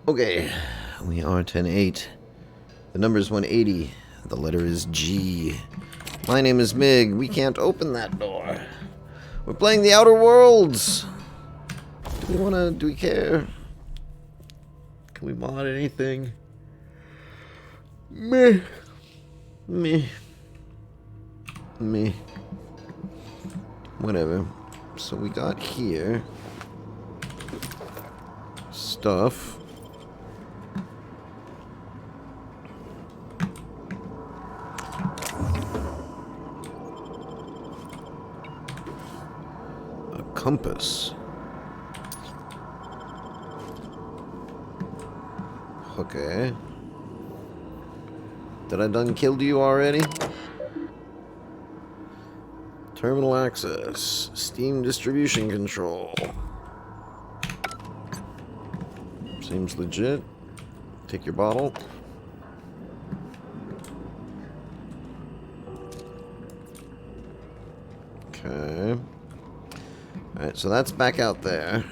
Okay, we are 10-8. The number is 180. The letter is G. My name is Mig. We can't open that door. We're playing the Outer Worlds. Do we care? Can we mod anything? Me. Whatever. So we got here stuff. A compass. Okay. Did I done killed you already? Terminal access. Steam distribution control. Seems legit. Take your bottle. Okay. Alright, so that's back out there.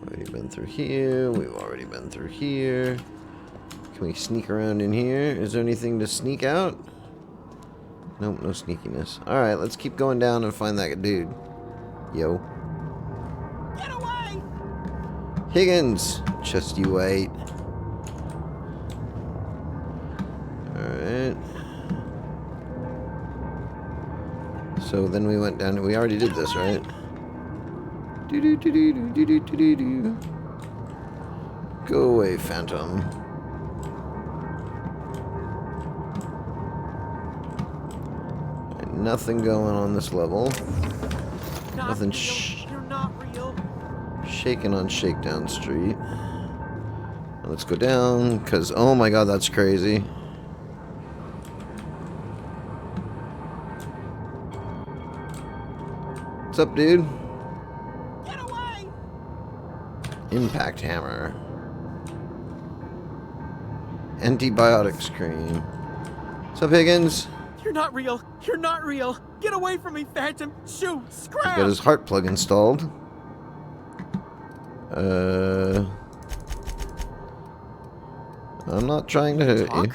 Already been through here. We've already been through here. Can we sneak around in here? Is there anything to sneak out? Nope, no sneakiness. Alright, let's keep going down and find that dude. Yo. Get away! Higgins! Just you wait. Alright. So then we went down. We already did this, right? Do-do-do-do-do-do-do-do-do. Go away, Phantom. Nothing going on this level. Nothing You're not real. shaking on Shakedown Street. Now let's go down, because, oh my god, that's crazy. What's up, dude? Get away! Impact hammer. Antibiotics cream. What's up, Higgins? You're not real. You're not real. Get away from me, Phantom. Shoo! Scrap! He's got his heart plug installed. I'm not trying to hurt you.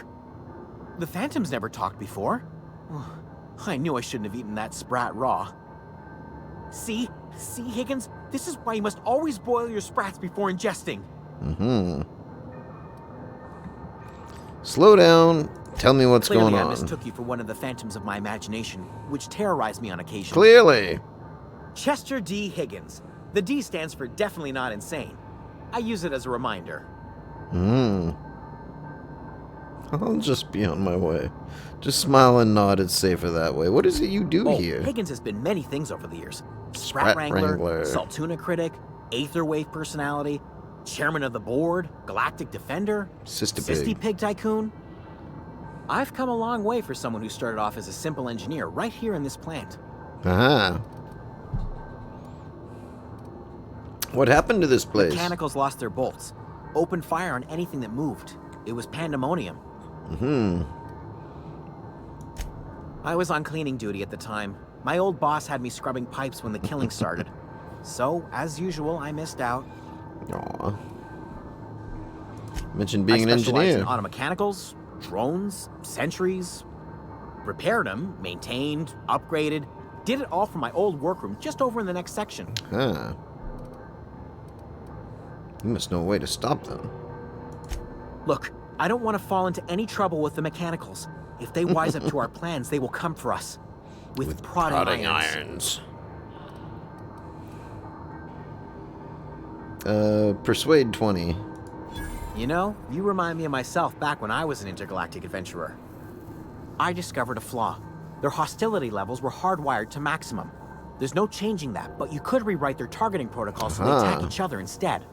The Phantom's never talked before. I knew I shouldn't have eaten that sprat raw. See, Higgins? This is why you must always boil your sprats before ingesting. Mm-hmm. Slow down. Tell me what's Clearly, going on. I mistook you for one of the phantoms of my imagination, which terrorized me on occasion. Clearly. Chester D. Higgins. The D stands for definitely not insane. I use it as a reminder. I'll just be on my way. Just smile and nod. It's safer that way. What is it you do here? Higgins has been many things over the years. Sprat Wrangler, Saltuna Critic, Aetherwave Personality, Chairman of the Board, Galactic Defender, Sissy Pig Tycoon. I've come a long way for someone who started off as a simple engineer right here in this plant. Aha. What happened to this place? Mechanicals lost their bolts. Opened fire on anything that moved. It was pandemonium. I was on cleaning duty at the time. My old boss had me scrubbing pipes when the killing started. So, as usual, I missed out. Aw. Mentioned being an engineer. I specialized in automechanicals, drones, sentries. Repaired them, maintained, upgraded. Did it all from my old workroom just over in the next section. Huh. You must know a way to stop them. Look, I don't want to fall into any trouble with the mechanicals. If they wise up to our plans, they will come for us. With prodding irons. Persuade 20. You know, you remind me of myself back when I was an intergalactic adventurer. I discovered a flaw. Their hostility levels were hardwired to maximum. There's no changing that, but you could rewrite their targeting protocol so they attack each other instead.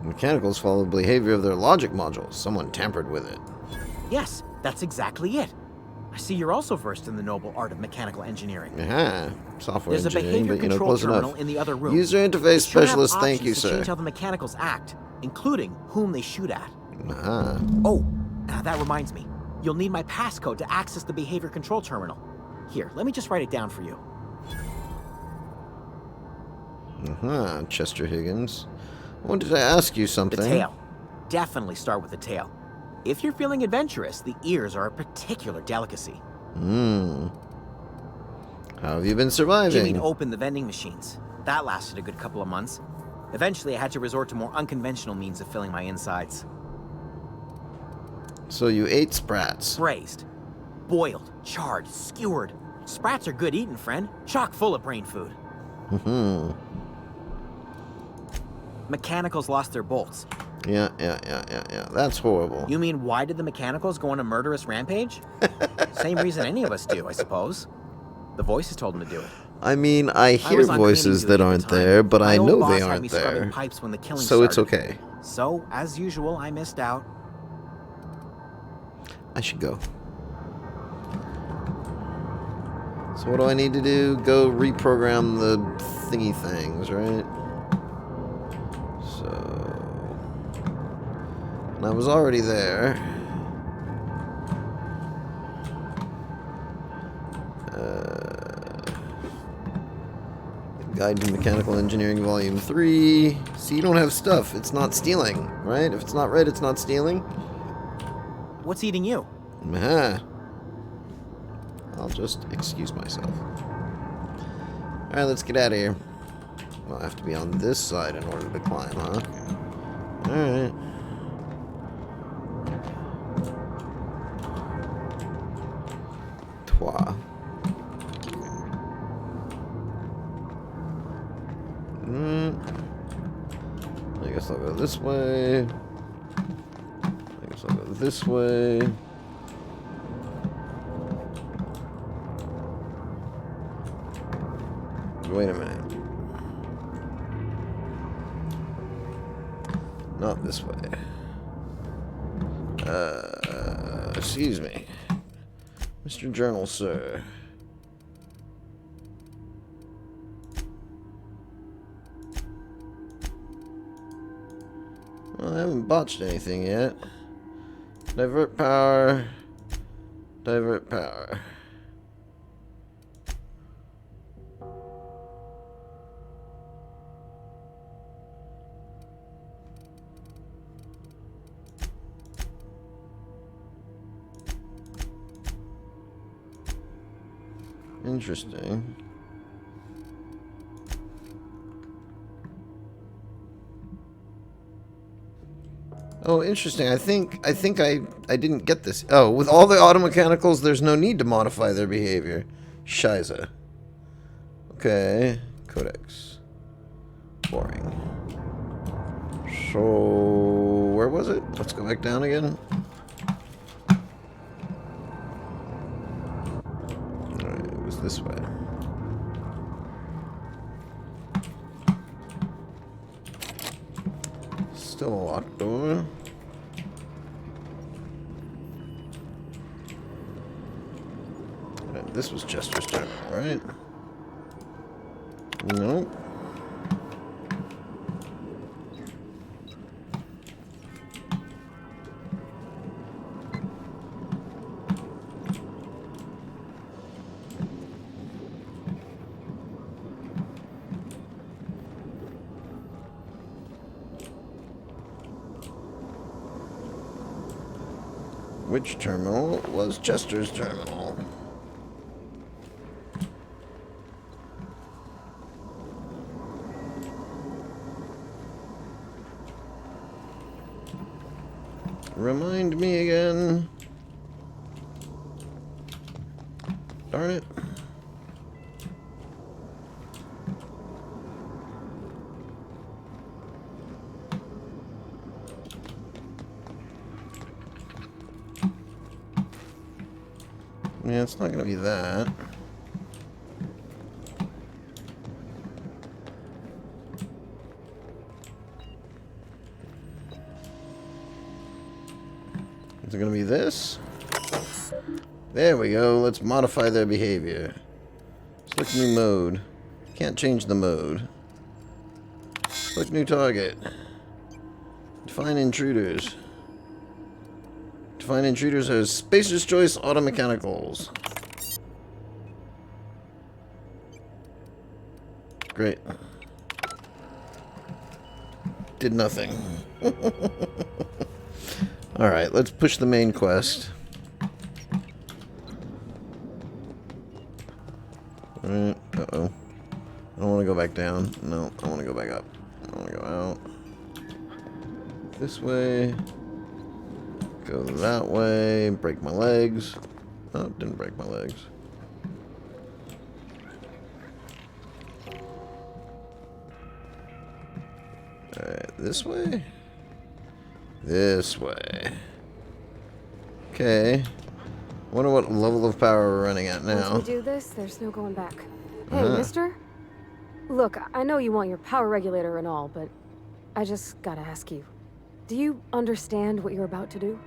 Mechanicals follow the behavior of their logic modules. Someone tampered with it. Yes, that's exactly it. I see you're also versed in the noble art of mechanical engineering. Software There's a engineering, behavior but you know, control close terminal enough. in the other room. User interface specialist, thank you, to sir. change how the mechanicals act, including whom they shoot at. Ah. Oh, that reminds me. You'll need my passcode to access the behavior control terminal. Here, let me just write it down for you. Uh-huh, Chester Higgins. Wanted to ask you something. The tail. Definitely start with the tail. If you're feeling adventurous, the ears are a particular delicacy. How have you been surviving? Jimmy opened the vending machines. That lasted a good couple of months. Eventually, I had to resort to more unconventional means of filling my insides. So you ate sprats. Braised, boiled, charred, skewered. Sprats are good eating, friend. Chock full of brain food. Mechanicals lost their bolts. Yeah. That's horrible. You mean, why did the mechanicals go on a murderous rampage? Same reason any of us do, I suppose. The voices told them to do it. I mean, I hear voices that aren't there, but I know they aren't there. So it's okay. So, as usual, I missed out. I should go. So what do I need to do? Go reprogram the thingy things, right? So... And I was already there. Guide to Mechanical Engineering Volume 3. See, you don't have stuff. It's not stealing, right? If it's not red, it's not stealing. What's eating you? I'll just excuse myself. Alright, let's get out of here. Well, I have to be on this side in order to climb, huh? Alright. Toi. I guess I'll go this way. I guess I'll go this way. Wait a minute. Not this way. Excuse me. Mr. Journal, sir. Well, I haven't botched anything yet. Divert power. Divert power. Interesting. Oh, interesting. I think I didn't get this. Oh, with all the automechanicals, there's no need to modify their behavior. Shiza. Okay. Codex. Boring. So, where was it? Let's go back down again. Alright, it was this way. Still a locked door. Right, this was Chester's terminal, right? Nope. Which terminal was Chester's terminal? Remind me again. Darn it. Yeah, it's not going to be that. Is it going to be this? There we go. Let's modify their behavior. Select new mode. Can't change the mode. Select new target. Define intruders. Find intruders as Spacer's Choice Auto Mechanicals. Great. Did nothing. Alright, let's push the main quest. Alright, uh-oh. I don't want to go back down. No, I want to go back up. I want to go out. This way. Go that way. Break my legs. Oh, didn't break my legs. Alright, this way? This way. Okay. Wonder what level of power we're running at now. Once we do this, there's no going back. Hey, mister? Look, I know you want your power regulator and all, but I just gotta ask you. Do you understand what you're about to do?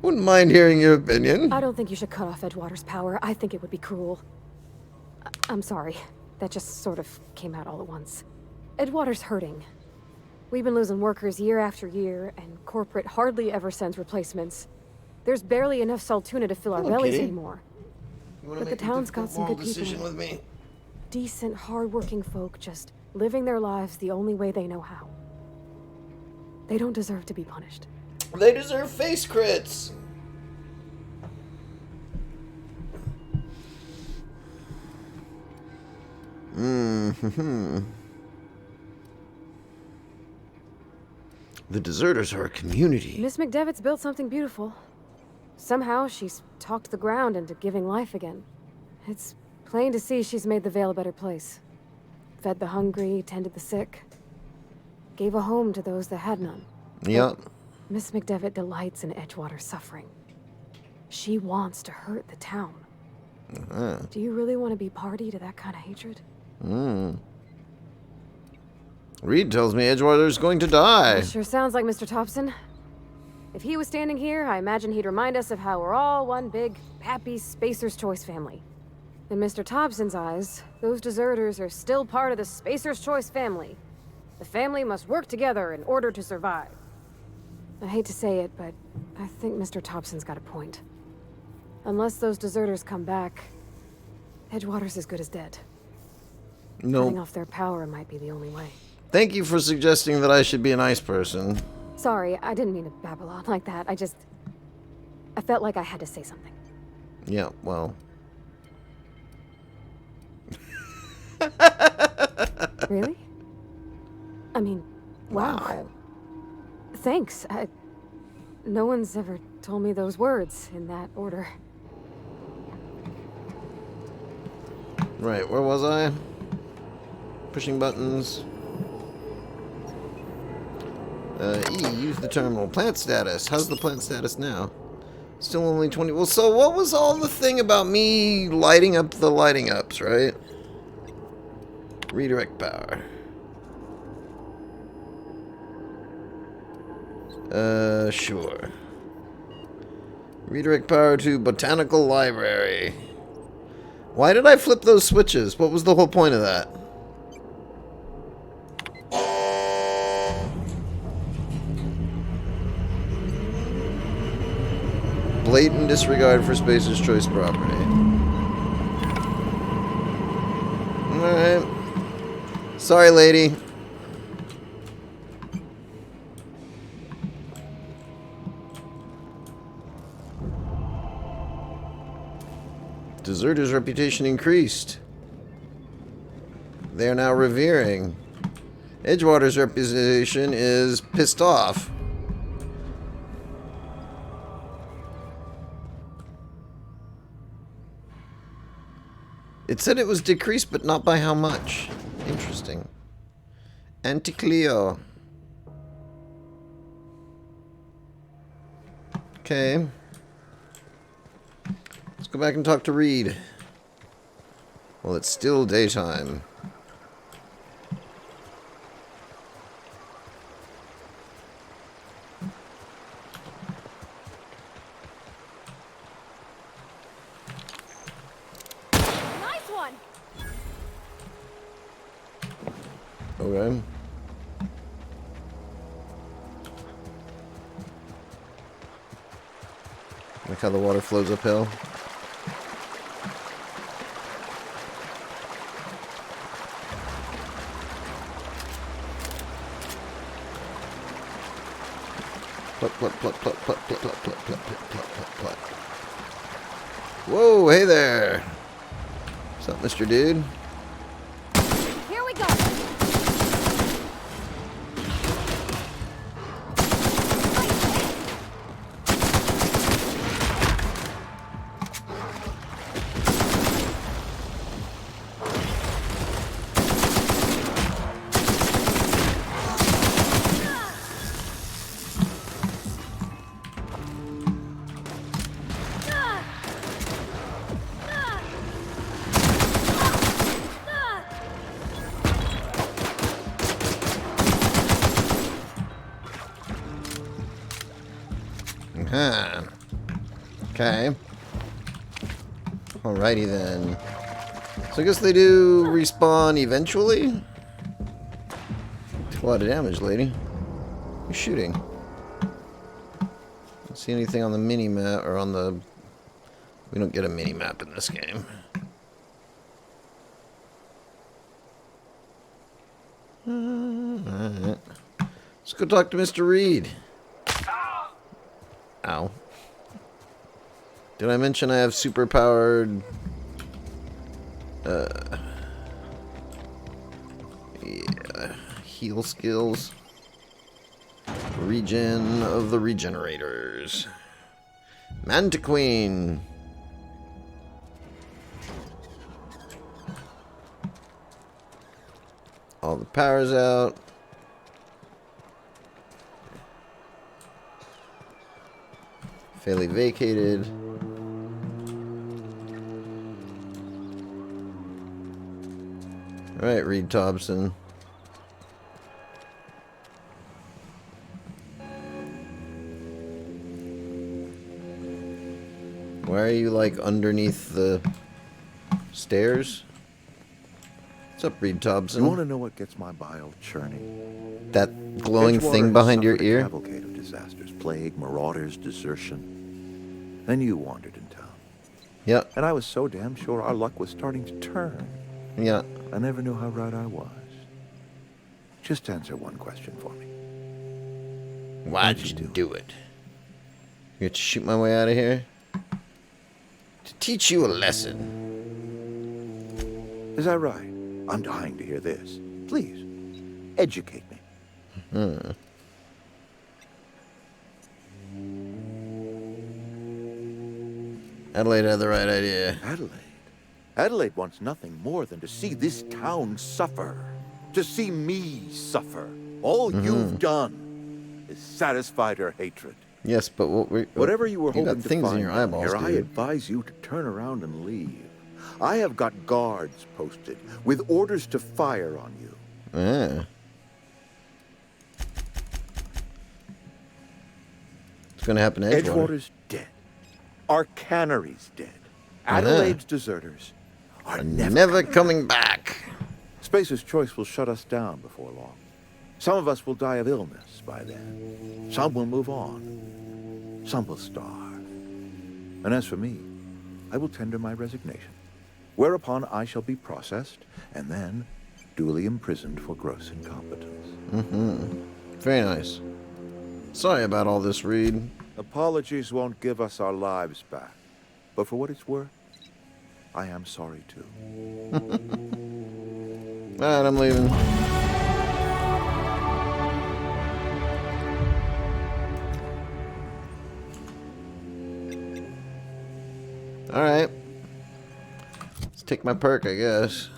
Wouldn't mind hearing your opinion. I don't think you should cut off Edgewater's power. I think it would be cruel. I'm sorry. That just sort of came out all at once. Edgewater's hurting. We've been losing workers year after year, and corporate hardly ever sends replacements. There's barely enough Saltuna to fill our bellies anymore. But the town's got some good people. With me? Decent, hard-working folk just living their lives the only way they know how. They don't deserve to be punished. They deserve face crits. The deserters are a community. Miss McDevitt's built something beautiful. Somehow she's talked the ground into giving life again. It's plain to see she's made the Vale a better place. Fed the hungry, tended the sick. Gave a home to those that had none. Yep. Miss McDevitt delights in Edgewater's suffering. She wants to hurt the town. Do you really want to be party to that kind of hatred? Reed tells me Edgewater's going to die. It sure sounds like Mr. Thompson. If he was standing here, I imagine he'd remind us of how we're all one big, happy Spacer's Choice family. In Mr. Thompson's eyes, those deserters are still part of the Spacer's Choice family. The family must work together in order to survive. I hate to say it, but I think Mr. Thompson's got a point. Unless those deserters come back, Edgewater's as good as dead. Cutting No. off their power might be the only way. Thank you for suggesting that I should be a nice person. Sorry, I didn't mean to babble on like that. I felt like I had to say something. Yeah, well. Really? I mean, wow. Thanks. No one's ever told me those words in that order. Right, where was I? Pushing buttons. E, use the terminal. Plant status. How's the plant status now? Still only 20. Well, so what was all the thing about me lighting up the lighting ups, right? Redirect power. Sure. Redirect power to Botanical Library. Why did I flip those switches? What was the whole point of that? Blatant disregard for Spacer's Choice property. Alright. Sorry, lady. Deserter's reputation increased. They are now revering. Edgewater's reputation is pissed off. It said it was decreased, but not by how much. Interesting. Anti-Cleo. Okay. Let's go back and talk to Reed. Well, it's still daytime. Nice one. Okay. Like how the water flows uphill. Plop, plop, plop, plop, plop, plop, plop, plop, plop, plop, plop, plop. Whoa, hey there. What's up, Mr. Dude? Here we go. Huh. Okay. Alrighty then. So I guess they do respawn eventually? Took a lot of damage, lady. You're shooting. Don't see anything on the mini-map, or on the... We don't get a mini-map in this game. Alright. Let's go talk to Mr. Reed. Ow. Did I mention I have super-powered... yeah, heal skills. Regen of the regenerators. Mantiqueen. All the power's out. Fairly vacated. Alright, Reed Thompson. Why are you, like, underneath the stairs? What's up, Reed Thompson? You want to know what gets my bile churning? That glowing Edgewater thing has behind your suffered a ear? cavalcade of disasters, plague, marauders, desertion. Then you wandered in town. Yep. And I was so damn sure our luck was starting to turn. Yeah. I never knew how right I was. Just answer one question for me. Why'd you do it? You have to shoot my way out of here? To teach you a lesson. Is that right? I'm dying to hear this. Please, educate me. Adelaide had the right idea. Adelaide? Adelaide wants nothing more than to see this town suffer. To see me suffer. All you've done is satisfied her hatred. Yes, but Whatever you were got hoping to things in find your down eyeballs, here, I dude. advise you to turn around and leave. I have got guards posted with orders to fire on you. Ah. It's gonna happen to Edgewater. Edgewater's dead. Our cannery's dead. Adelaide's deserters are Never coming back. Spacer's Choice will shut us down before long. Some of us will die of illness by then. Some will move on. Some will starve. And as for me, I will tender my resignation, whereupon I shall be processed and then duly imprisoned for gross incompetence. Very nice. Sorry about all this, Reed. Apologies won't give us our lives back. But for what it's worth, I am sorry too. Alright, I'm leaving. Alright. Let's take my perk, I guess.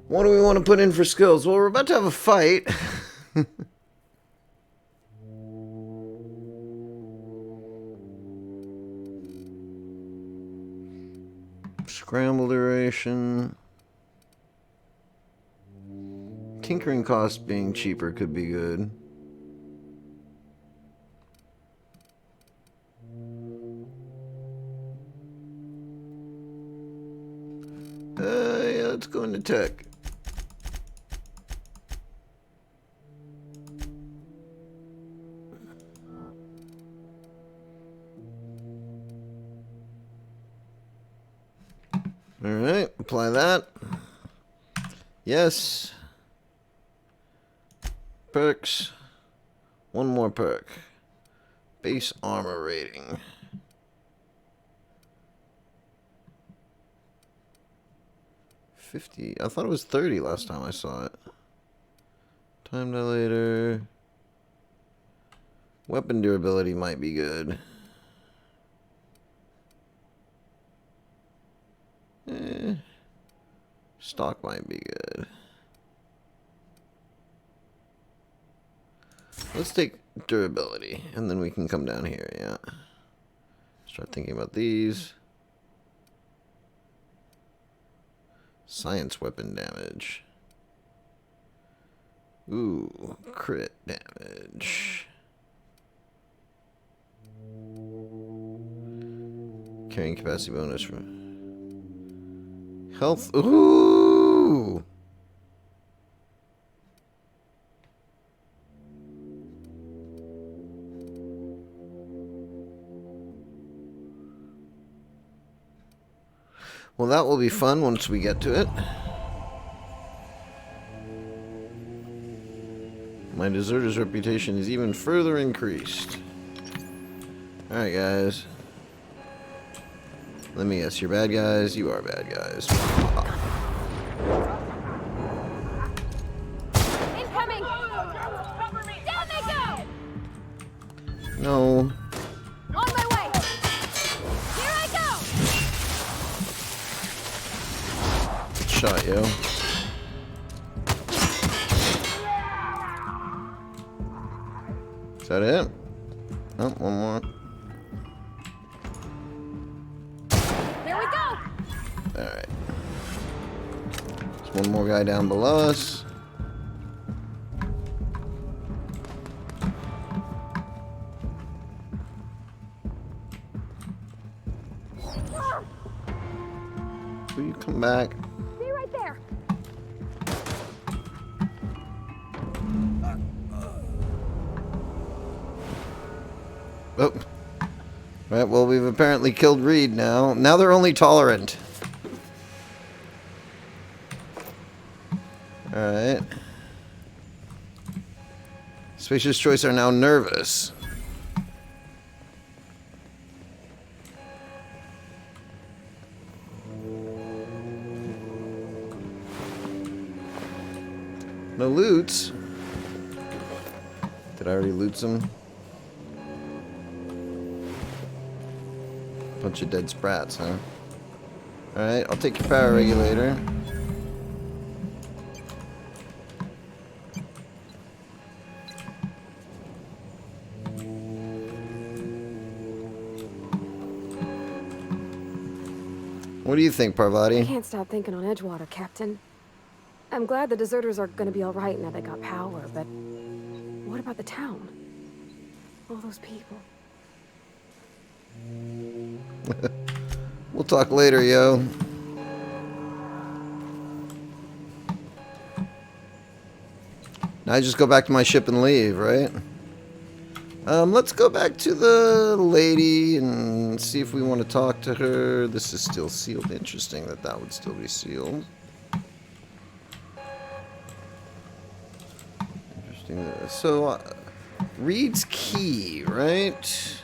What do we want to put in for skills? Well, we're about to have a fight. Scramble duration. Tinkering cost being cheaper could be good. Yeah, let's go into tech. Alright, apply that. Yes. Perks. One more perk. Base armor rating. $50. I thought it was $30 last time I saw it. Time dilator. Weapon durability might be good. Stock might be good. Let's take durability, and then we can come down here, yeah. Start thinking about these. Science weapon damage. Ooh, crit damage. Carrying capacity bonus for health. Ooh! Well, that will be fun once we get to it. My deserter's reputation is even further increased. Alright, guys. Let me guess, you're bad guys? You are bad guys. Incoming! Cover me! Down they go! No. On my way! Here I go! Shot, yo. Is that it? Oh, one more. Here we go! Alright. There's one more guy down below us. Will you come back? Be right there! Oh. Right, well, we've apparently killed Reed now. Now they're only tolerant. Alright. Spacious Choice are now nervous. No loots. Did I already loot some? Bunch of dead sprats, huh? Alright, I'll take your power regulator. What do you think, I Parvati? can't stop thinking on Edgewater, Captain. I'm glad the deserters are gonna be alright now they got power, but what about the town? All those people. We'll talk later, yo. Now I just go back to my ship and leave, right? Let's go back to the lady and see if we want to talk to her. This is still sealed. Interesting that that would still be sealed. Interesting. So, Reed's key, right?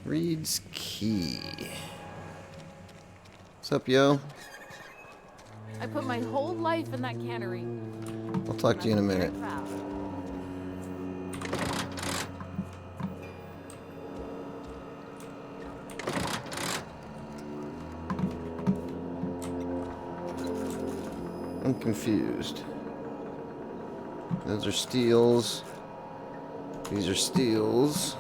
Reed's key. What's up, yo? I put my whole life in that cannery. I'll talk to you in a minute. Very proud. I'm confused. Those are steels. These are steels.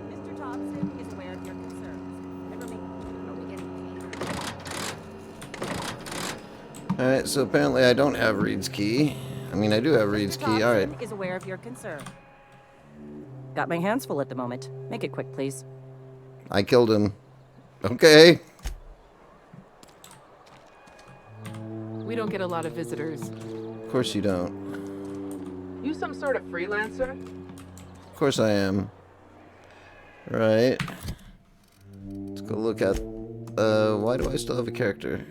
Mr. Thompson is aware of your concerns. And remain. Are we getting paid? Alright, so apparently I don't have Reed's key. I mean, I do have Reed's Mr. key. Alright. Thompson is aware of your concern. Got my hands full at the moment. Make it quick, please. I killed him. Okay. We don't get a lot of visitors. Of course you don't. You some sort of freelancer? Of course I am. Right. Let's go look at... why do I still have a character?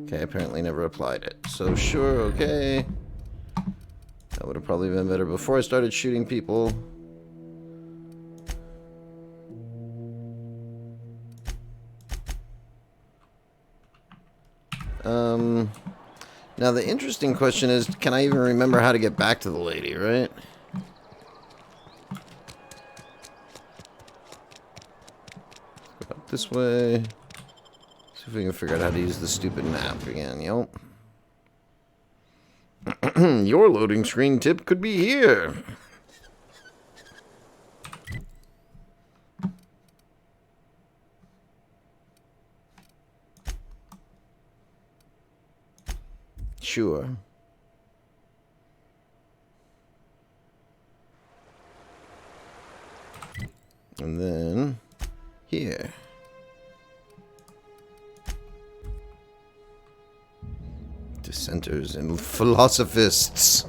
Okay, apparently never applied it. So sure, okay. That would have probably been better before I started shooting people. Now the interesting question is, can I even remember how to get back to the lady, right? Go up this way. See if we can figure out how to use the stupid map again, yo. Your loading screen tip could be here. Sure. And then here. Dissenters and philosophists.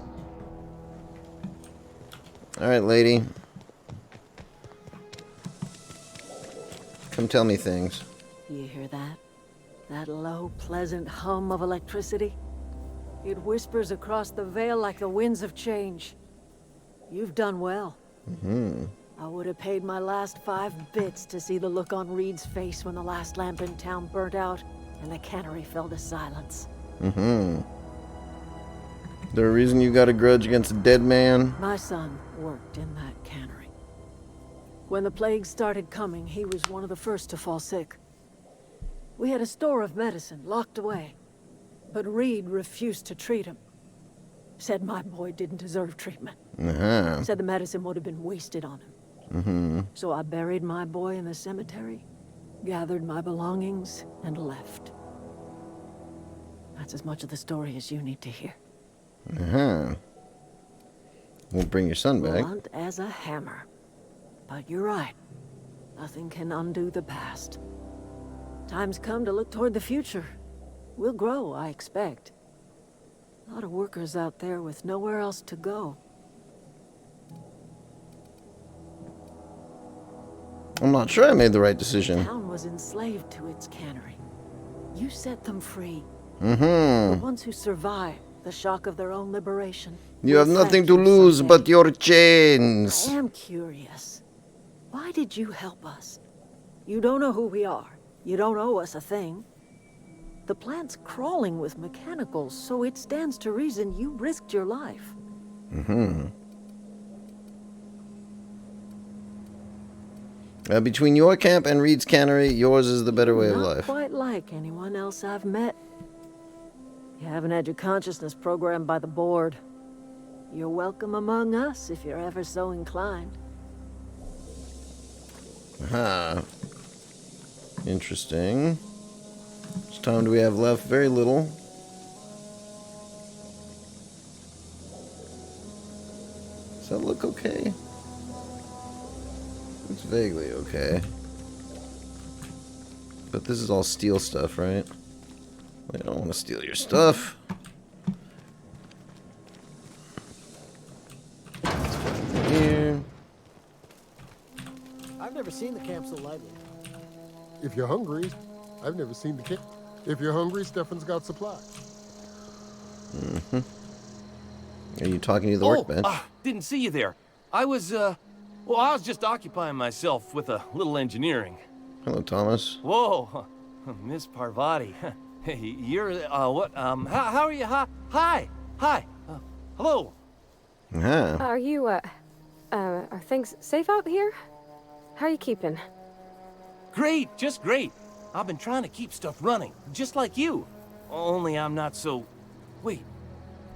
Alright, lady. Come tell me things. You hear that? That low, pleasant hum of electricity? It whispers across the veil like the winds of change. You've done well. I would have paid my last 5 bits to see the look on Reed's face when the last lamp in town burnt out and the cannery fell to silence. Is there a reason you got a grudge against a dead man? My son worked in that cannery. When the plague started coming, he was one of the first to fall sick. We had a store of medicine locked away, but Reed refused to treat him. Said my boy didn't deserve treatment. Said the medicine would have been wasted on him. So I buried my boy in the cemetery, gathered my belongings, and left. That's as much of the story as you need to hear. Won't bring your son back. Blunt as a hammer. But you're right. Nothing can undo the past. Time's come to look toward the future. We'll grow, I expect. A lot of workers out there with nowhere else to go. I'm not sure I made the right decision. The town was enslaved to its cannery. You set them free. The ones who survived the shock of their own liberation. You will have nothing thank to you lose someday. but your chains. I am curious. Why did you help us? You don't know who we are. You don't owe us a thing. The plant's crawling with mechanicals, so it stands to reason you risked your life. Between your camp and Reed's cannery, yours is the better way of Not life. quite like anyone else I've met. You haven't had your consciousness programmed by the board. You're welcome among us if you're ever so inclined. Interesting. How much time do we have left? Very little. Does that look okay? It's vaguely okay. But this is all steel stuff, right? I don't want to steal your stuff. Let's put it here. I've never seen the camp so lively. If you're hungry, I've never seen the camp. If you're hungry, Stefan's got supplies. Are you talking to the workbench? Didn't see you there. I was just occupying myself with a little engineering. Hello, Thomas. Whoa, Miss Parvati. Hey, you're, what, how are you? Hi. Hello. Are you, are things safe out here? How are you keeping? Great, just great. I've been trying to keep stuff running, just like you. Only I'm not so... Wait,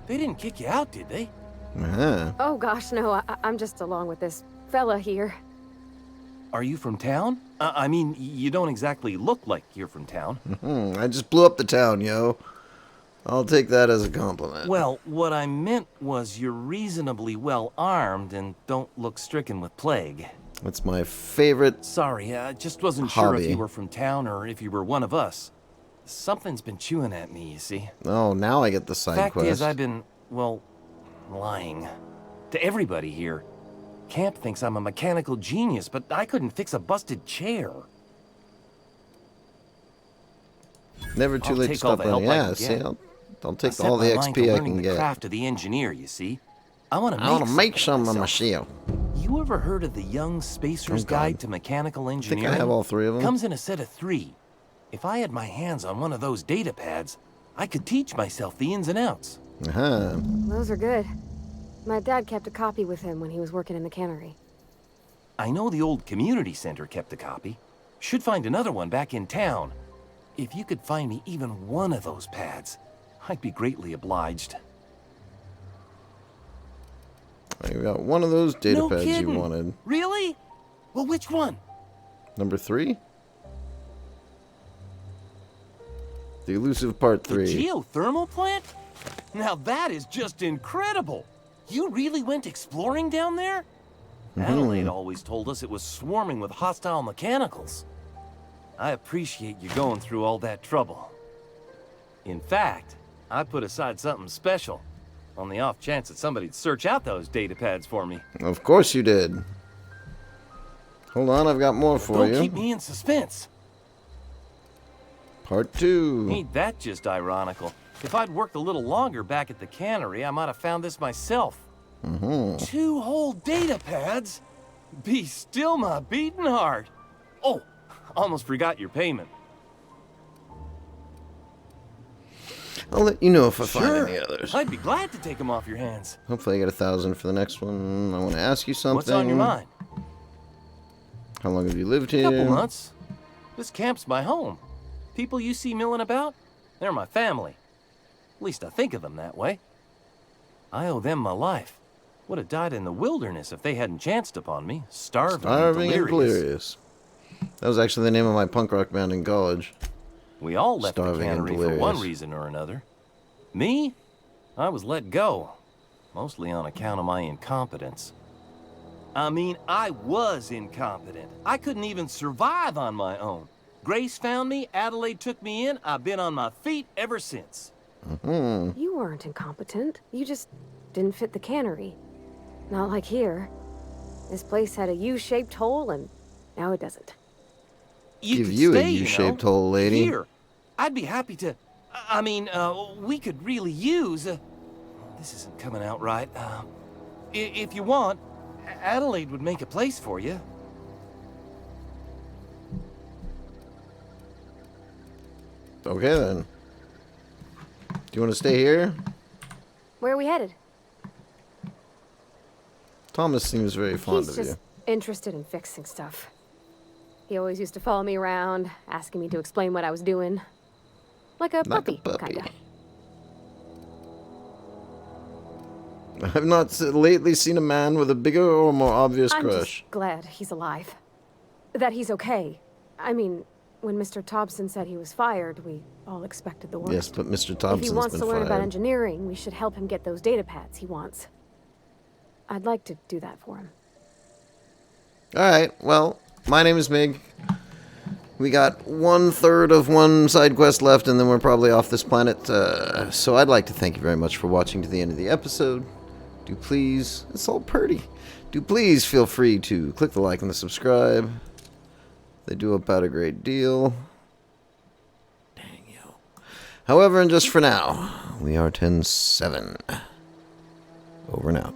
they didn't kick you out, did they? Oh gosh, no, I'm just along with this fella here. Are you from town? I mean, you don't exactly look like you're from town. I just blew up the town, yo. I'll take that as a compliment. Well, what I meant was you're reasonably well armed and don't look stricken with plague. That's my favorite Sorry, I just wasn't sure if hobby. you were from town or if you were one of us. something's been chewing at me, you see. Oh, now I get the side Fact quest. is, I've been, well, lying. To everybody here. Camp thinks I'm a mechanical genius, but I couldn't fix a busted chair. Never too I'll late to take all stop the help running. I Yeah, can see, get. I'll take set all the my mind to XP I learning can the get. craft of the engineer, you see. I want to I want to make something some of myself. myself. You ever heard of the Young Spacer's Oh, God. Guide to Mechanical I think Engineering? I have all 3 of them. Comes in a set of 3. If I had my hands on one of those data pads, I could teach myself the ins and outs. Uh-huh. Those are good. My dad kept a copy with him when he was working in the cannery. I know the old community center kept a copy. Should find another one back in town. If you could find me even one of those pads, I'd be greatly obliged. I got one of those data No pads kidding. you wanted. Really? Well, which one? Number 3? The elusive part 3. The geothermal plant? Now that is just incredible! You really went exploring down there? Adelaide always told us it was swarming with hostile mechanicals. I appreciate you going through all that trouble. In fact, I put aside something special, on the off chance that somebody'd search out those data pads for me. Of course you did. Hold on, I've got more for Don't you. keep me in suspense. Part 2. Ain't that just ironical? If I'd worked a little longer back at the cannery, I might have found this myself. 2 whole data pads? Be still my beating heart. Oh, almost forgot your payment. I'll let you know if I find Sure, any others. I'd be glad to take them off your hands. Hopefully I get 1,000 for the next one. I want to ask you something. What's on your mind? How long have you lived here? Couple months. This camp's my home. People you see milling about, they're my family. At least I think of them that way. I owe them my life. Would have died in the wilderness if they hadn't chanced upon me, starving and delirious. That was actually the name of my punk rock band in college. We all left the Starving and cannery for one delirious. reason or another. Me? I was let go, mostly on account of my incompetence. I mean, I was incompetent. I couldn't even survive on my own. Grace found me, Adelaide took me in, I've been on my feet ever since. You weren't incompetent. You just didn't fit the cannery. Not like here. This place had a U-shaped hole, and now it doesn't. Give could you a stay, U-shaped know? hole, lady. Here, I'd be happy to. I mean, we could really use. This isn't coming out right. If you want, Adelaide would make a place for you. Okay then. Do you want to stay here? Where are we headed? Thomas seems very fond He's of just you. interested in fixing stuff. He always used to follow me around, asking me to explain what I was doing. Like a Like a puppy, puppy. kinda. I've not lately seen a man with a bigger or more obvious I'm crush. just glad he's alive. That he's okay. I mean, when Mr. Thompson said he was fired, we all expected the worst. Yes, but Mr. If he Thompson's wants been to learn about fired. engineering, we should help him get those data pads he wants. I'd like to do that for him. Alright, well, my name is Mig. We got 1/3 of one side quest left, and then we're probably off this planet. So I'd like to thank you very much for watching to the end of the episode. Do please, it's all purty. Do please feel free to click the like and the subscribe. They do help out a great deal. Dang yo. However, and just for now, we are 10-7. Over and out.